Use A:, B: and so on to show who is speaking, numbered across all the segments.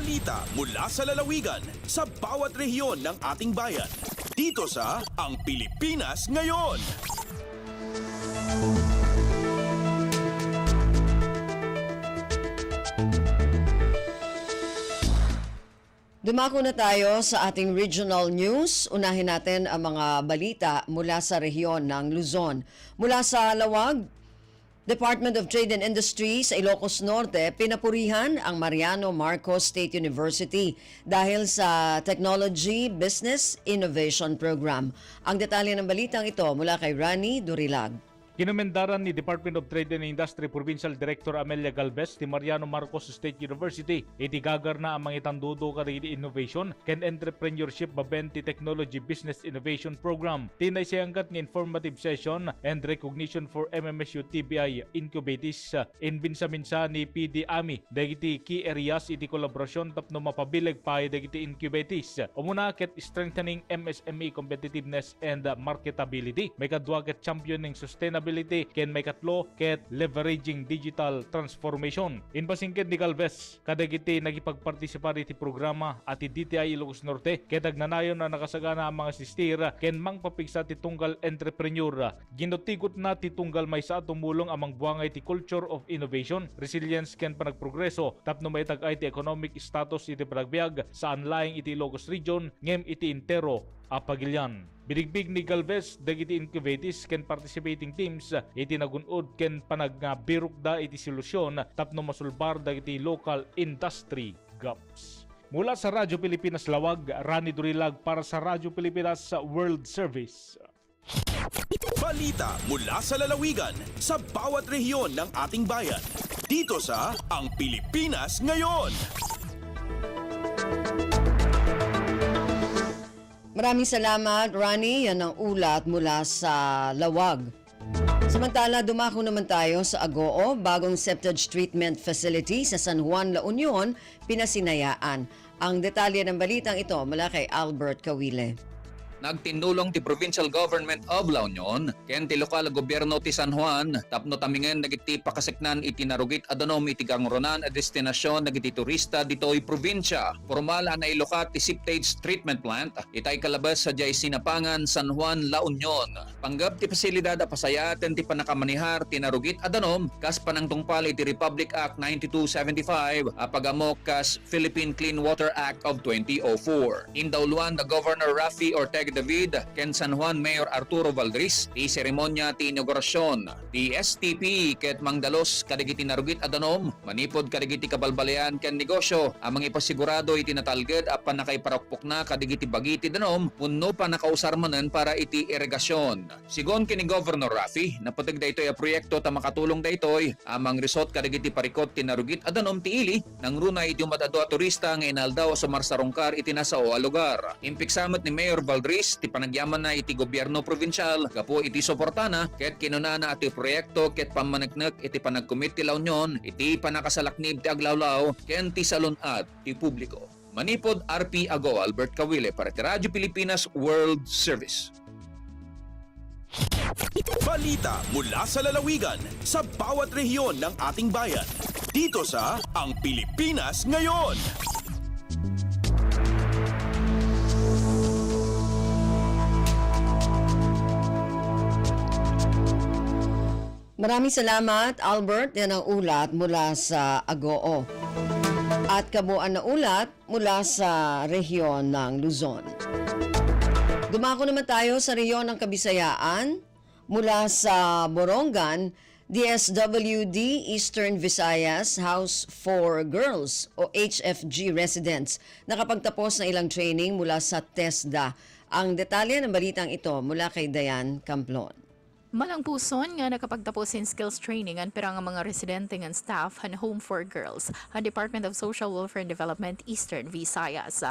A: Balita mula sa lalawigan sa bawat rehiyon ng ating bayan. Dito sa Ang Pilipinas Ngayon.
B: Dumako na tayo sa ating regional news. Unahin natin ang mga balita mula sa rehiyon ng Luzon. Mula sa Lawag, Department of Trade and Industry sa Ilocos Norte, pinapurihan ang Mariano Marcos State University dahil sa Technology Business Innovation Program. Ang detalye ng balitang ito mula kay Rani Durilag.
C: Kinumendaran ni Department of Trade and Industry Provincial Director Amelia Galvez ni Mariano Marcos State University itigagar na ang mga itandudo karigi innovation ken entrepreneurship babenti technology business innovation program. Tinay siyangkat ng informative session and recognition for MMSU TBI incubatis in binsa-minsa ni PD AMI dagiti key areas iti kolaborasyon tapno mapabileg pa dagiti incubatis. Umuna ket strengthening MSME competitiveness and marketability. May kadwa ket championing sustainability ken may katlo ket leveraging digital transformation. Inpasingked ni Galvez kadagiti nagipagpartisipar iti programa at DTI Ilocos Norte ket agnanayon na nakasagana ang mga sistir ken mangpapigsa ti tunggal entrepreneur. Ginutigot na ti tunggal may sa tumulong amang buangay ti culture of innovation, resilience ken panagprogreso tapno may tag-ay ti economic status iti panagbiag sa anlaing iti Ilocos region ngem iti intero apagilyan. Binigbig ni Galvez dagiti incubatis ken participating teams iti nagunod ken panagbirukda iti solusyon tapno masulbar dagiti local industry gaps. Mula sa Radyo Pilipinas Lawag, Rani Durilag para sa Radyo Pilipinas World Service.
A: Balita mula sa lalawigan sa bawat rehiyon ng ating bayan. Dito sa Ang Pilipinas Ngayon.
B: Maraming salamat, Rani. Yan ang ulat mula sa Lawag. Samantala, dumako naman tayo sa Agoo, bagong septage treatment facility sa San Juan, La Union, pinasinayaan. Ang detalye ng balitang ito mula kay Albert Kawile.
D: Nagtinulong ti Provincial Government of La Union ken ti lokal gobyerno ti San Juan tapno tamingen dagiti pakaseknan iti narugit adanom iti gangronan a destinasyon dagiti turista ditoy probinsya. Formal na ilokat ti septage treatment plant itay kalabas sa jay Sinapangan, San Juan, La Union. Panggap ti pasilidad a pasayaten ti panakamanihar ti narugit adanom kas panangtungpal iti Republic Act 9275 apagamok kas Philippine Clean Water Act of 2004. Indauluan the Governor Rafi Ortega David ken San Juan Mayor Arturo Valdris ti seremonya ti inaugurasyon. Ti STP ket mangdalos kadagiti narugit adanom manipod kadagiti kabalbalayan ken negosyo amang ipasigurado iti natalged a panakaiparokpok na kadagiti bagiti danom wenno pa nakausarmanen para iti irigasyon. Sigon kini Governor Rafi napateg daytoy a proyekto ta makatulong daytoy amang resort kadagiti parikot ti narugit adanom ti ili nang runay iti umadado a turista nga inaldaw sa marsarongkar iti nasao a lugar. Impiksamet ni Mayor Valdris ti panagyaman na iti gobyerno provincial gapo iti suportana ket kinunana ati proyekto ket pamaneknek iti panagkomit ti La Union iti panakasalaknib ti aglawlaw ken ti salunat ti publiko. Manipod RP Ago Albert Kawile para ti Radyo Pilipinas World Service.
A: Balita mula sa lalawigan sa bawat rehiyon ng ating bayan. Dito sa Ang Pilipinas Ngayon.
B: Maraming salamat, Albert. Yan ang ulat mula sa Agoo. At kabuuan na ulat mula sa rehiyon ng Luzon. Dumako naman tayo sa rehiyon ng Kabisayaan. Mula sa Borongan, DSWD Eastern Visayas House for Girls o HFG residents nakapagtapos ng ilang training mula sa TESDA. Ang detalye ng balitang ito mula kay Dayan Camplon.
E: Malang puson nga nakapagtapos in skills training ang pirang mga residente ng staff han Home for Girls, ang Department of Social Welfare and Development Eastern Visayas.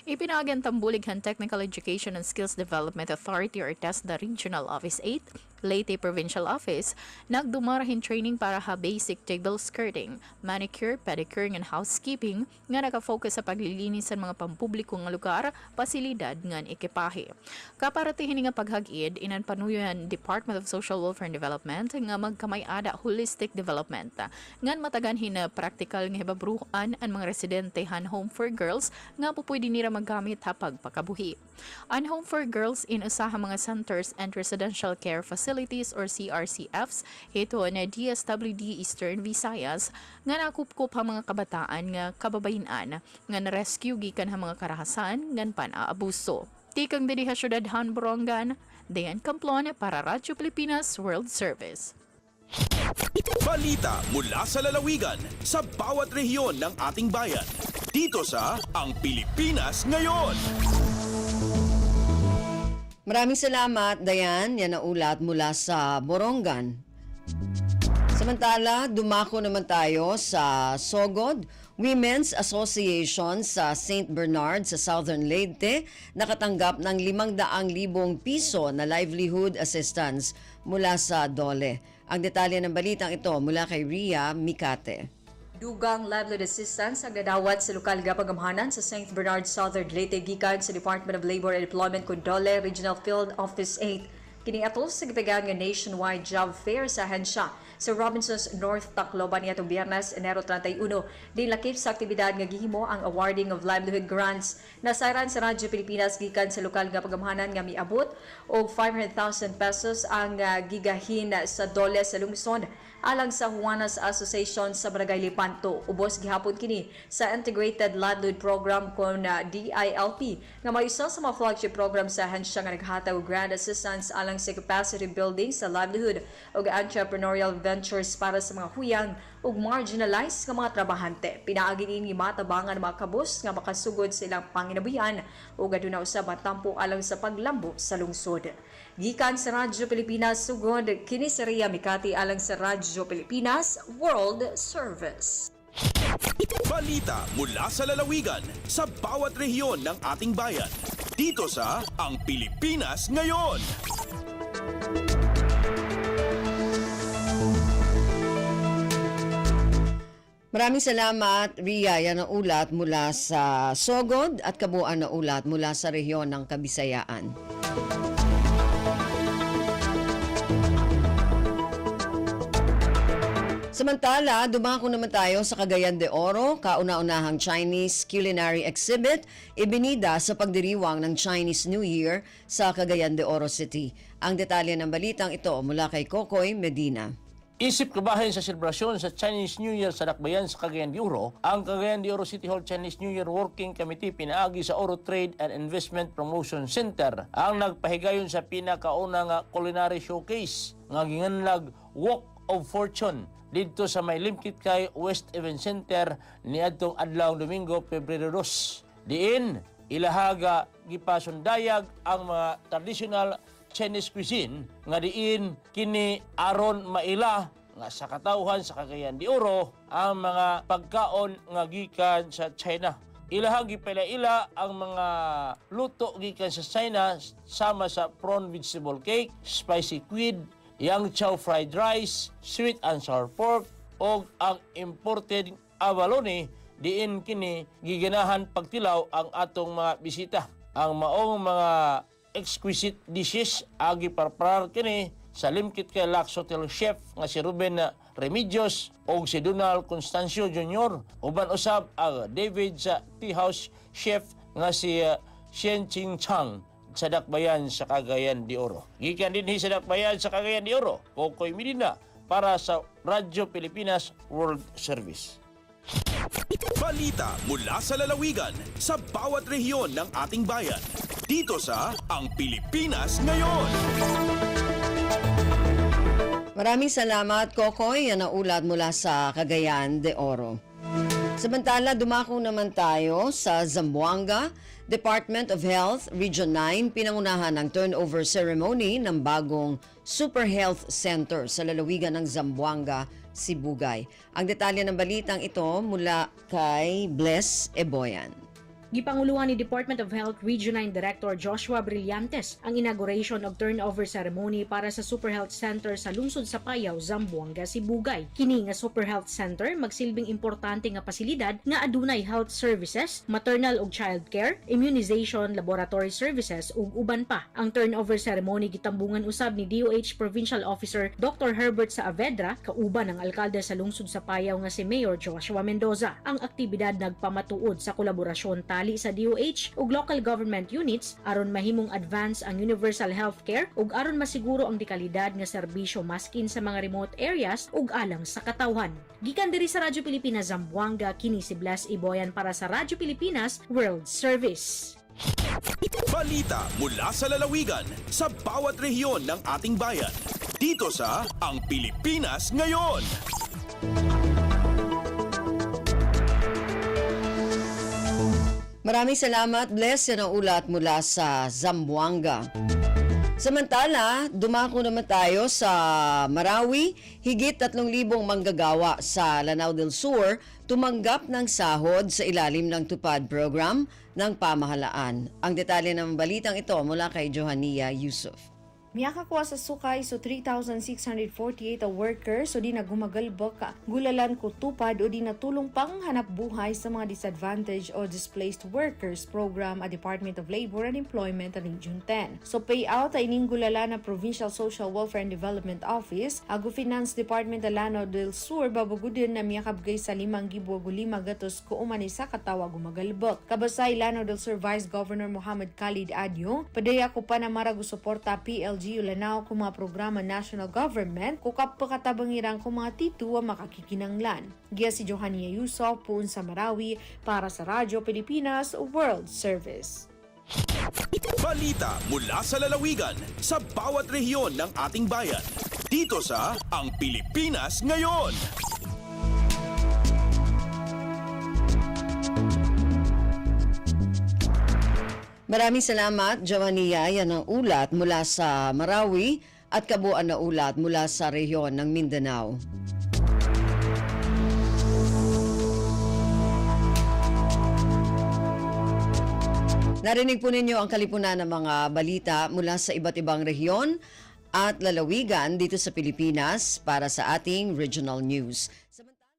E: Ipinagan tambulig han Technical Education and Skills Development Authority or TESDA Regional Office 8, Leyte Provincial Office, nagdumarahin training para ha basic table skirting, manicure, pedicure and housekeeping nga nakafocus sa paglilinis sa mga pampubliko nga lugar, pasilidad ngan ekipahe. Kaparatihin nga paghagid inan panuyan Department of of Social Welfare and Development nga magkamay-ada holistic development. Ngan matagan hina practical nga hibabruan ang mga residentehan home for girls nga pupwede nila maggamit hapag pakabuhi. Ang home for girls in usahang mga centers and residential care facilities or CRCFs ito na DSWD Eastern Visayas nga nakupkup ang mga kabataan nga kababayinan nga na-rescue gikan ang mga karahasan ngan pan-aabuso. Tikang dediha syudadhan Borongan, Dayan Camplon para Radyo Pilipinas World Service.
A: Balita mula sa lalawigan sa bawat rehiyon ng ating bayan. Dito sa Ang Pilipinas Ngayon.
B: Maraming salamat, Dayan. Yan ang ulat mula sa Borongan. Samantala, dumako naman tayo sa Sogod Women's Association sa St. Bernard sa Southern Leyte. Nakatanggap ng 500,000 piso na livelihood assistance mula sa DOLE. Ang detalye ng balitang ito mula kay Ria Mikate.
F: Dugang livelihood assistance ang nadawat sa lokal nga pagamhanan sa St. Bernard Southern Leyte gikan sa Department of Labor and Employment kun DOLE Regional Field Office 8. Kini atol sa gipagan nga nationwide job fair sa ahensya sa Robinsons North Tacloban niadtong Biyernes, Enero 31. Din lakip sa aktibidad nga gihimo ang awarding of livelihood grants. Nasayran sa Radyo Pilipinas gikan sa lokal nga pagamhanan nga miabot og 500,000 pesos ang gigahin sa DOLE sa lungsod alang sa Juanas Association sa Barangay Lipanto. Ubos gihapon kini sa Integrated Livelihood Program kon DILP nga may isa sa mga flagship program sa ahensya nga naghatag og grant assistance alang sa capacity building sa livelihood ug entrepreneurial ventures para sa mga huyang ug marginalized nga mga trabahante. Pinaagi ni matabangan mga kabus nga makasugod sa ilang panginabuhian ug aduna usab matampo alang sa paglambo sa lungsod. Gikan sa Radyo Pilipinas sugod kini si Ria Mikati alang sa Radyo Pilipinas World Service.
A: Balita mula sa lalawigan sa bawat rehiyon ng ating bayan. Dito sa Ang Pilipinas Ngayon.
B: Maraming salamat, Ria. Yan ang ulat mula sa Sogod at kabuuan na ulat mula sa rehiyon ng Kabisayaan. Samantala, dumako naman tayo sa Cagayan de Oro, kauna-unahang Chinese culinary exhibit, ibinida sa pagdiriwang ng Chinese New Year sa Cagayan de Oro City. Ang detalye ng balitang ito mula kay Kokoy Medina.
G: Isip kabahin sa selebrasyon sa Chinese New Year sa Dakbayan sa Cagayan de Oro, ang Cagayan de Oro City Hall Chinese New Year Working Committee pinaagi sa Oro Trade and Investment Promotion Center ang nagpahigayon sa pinakauna nga culinary showcase nga ginganlag Walk of Fortune dito sa may Limkit kay West Event Center niadtong adlaw Domingo, Pebrero 2. Diin ilahaga gipasundayag ang mga traditional Chinese cuisine nga diin kini aron maila nga sa katawhan sa Cagayan de Oro ang mga pagkaon nga gikan sa China. Ilahang gipalaila ang mga luto gikan sa China sama sa prawn vegetable cake, spicy squid, yang chow fried rice, sweet and sour pork, o ang imported abalone, diin kini giganahan pagtilaw ang atong mga bisita. Ang maong mga exquisite dishes agi parparar kini sa Limkit kay Lux Hotel Chef nga si Ruben Remedios o si Donald Constancio Jr. Uban usab ang David sa Tea House Chef nga si Shen Ching Chang sa Dakbayan sa Cagayan de Oro. Gikan din sa Dakbayan sa Cagayan de Oro, Kokoy Medina para sa Radyo Pilipinas World Service.
A: Balita mula sa lalawigan sa bawat rehiyon ng ating bayan. Dito sa Ang Pilipinas Ngayon.
B: Maraming salamat, Kokoy. Yan ang ulat mula sa Cagayan de Oro. Samantala, dumako naman tayo sa Zamboanga. Department of Health, Region 9, pinangunahan ng turnover ceremony ng bagong Super Health Center sa lalawigan ng Zamboanga, Sibugay. Ang detalye ng balitang ito mula kay Bless Eboyan.
H: Gipanguluhan ni Department of Health Region 9 Director Joshua Brillantes ang inauguration of turnover ceremony para sa Super Health Center sa lungsod sa Payao, Zamboanga, Sibugay. Kini nga Super Health Center magsilbing importante nga pasilidad nga adunay health services, maternal ug child care, immunization, laboratory services ug uban pa. Ang turnover ceremony gitambungan usab ni DOH Provincial Officer Dr. Herbert Saavedra kauban ang alkalde sa lungsod sa Payao nga si Mayor Joshua Mendoza. Ang aktibidad nagpamatuod sa kolaborasyon tali sa DOH ug local government units aron mahimong advance ang universal healthcare ug aron masiguro ang dekalidad nga serbisyo maskin sa mga remote areas ug alang sa katawhan. Gikan diri sa Radyo Pilipinas Zamboanga, kini si Bless Iboyan para sa Radyo Pilipinas World Service.
A: Balita mula sa lalawigan sa bawat rehiyon ng ating bayan. Dito sa Ang Pilipinas Ngayon.
B: Maraming salamat, Bless. Yan ang ulat mula sa Zamboanga. Samantala, dumako naman tayo sa Marawi. Higit 3,000 manggagawa sa Lanao del Sur tumanggap ng sahod sa ilalim ng Tupad program ng pamahalaan. Ang detalye ng balitang ito mula kay Johania Yusuf.
I: Miyakakuha sa sukay so 3,648 workers so di nagumagalbok ka gulalan ko tupad o di natulong pang hanap buhay sa mga disadvantaged o displaced workers program at Department of Labor and Employment at Region 10. So payout ay ining gulalan na Provincial Social Welfare and Development Office ago Finance Department ng Lanao del Sur babagudin na miyakabgay sa 5,500 gatos ko umani sa katawa gumagalbok. Kabasay Lanao del Sur Vice Governor Muhammad Khalid Adio, padaya ko pa na marago suporta PLG Lanao kung mga programa national government kung kapakatabangirang kung mga tituwa makakikinanglan. Giya si Johania Yusuf puun sa Marawi para sa Radyo Pilipinas World Service.
A: Balita mula sa lalawigan sa bawat rehiyon ng ating bayan. Dito sa Ang Pilipinas Ngayon.
B: Maraming salamat, Johania. Yan ang ulat mula sa Marawi at kabuuan na ulat mula sa rehiyon ng Mindanao. Narinig po ninyo ang kalipunan ng mga balita mula sa iba't ibang rehiyon at lalawigan dito sa Pilipinas para sa ating regional news.